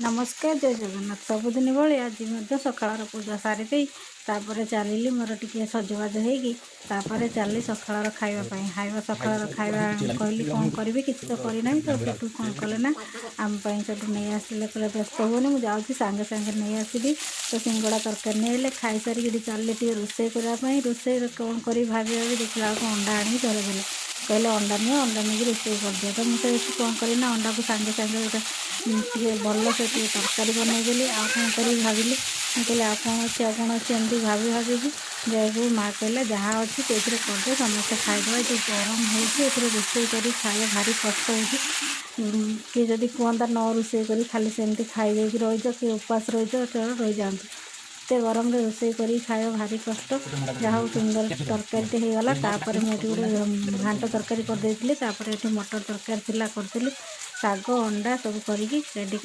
नमस्कार जय जगन्नाथ। सबुदिन भाई आज सकाळ पूजा सारी तापर चलिली मोर टे सजबाज होपर चली सकाळ खावा सकाळ खावा कहली कौन करी किसी तो करना तो सेठू कौन कले ना आम सेठू नहीं आसिले कहले व्यस्त होनी मुझे जाऊँगी सांगे सांगे नहीं आसबि तो सिंगड़ा तरकारी नहीं आए खाई सारी चलिए टे रोसे करने रोसे कौन कर भाभी भाभी देखला अंडा आनी धरदेले कहले अंडा नियो अंडा नहीं रोसे कर दिया तो मुझे कौन करना अंडा को सांगे सांगे गोटे भल से तरकारी बनईदेली आ कौन कर भाविली कहले आ कौन अच्छे एमती भाभी भाभी जैसे माँ कहला जहाँ अच्छी से करदे समस्ते खाईदे जो गरम हो रोसे कर खाया भारी कष्ट हो किए जदि कहता न रोसे कर खाली सेमती खाई रहीज कि उपास रहीज रही जातु एत गरम रोसे कर खाया भारी कष्ट जहाँ सुंदर तरकारी होगला तापर मुझे गोटे घांट तरकारी करदे मटर तरकारी करी साग अंडा सब कर रेडी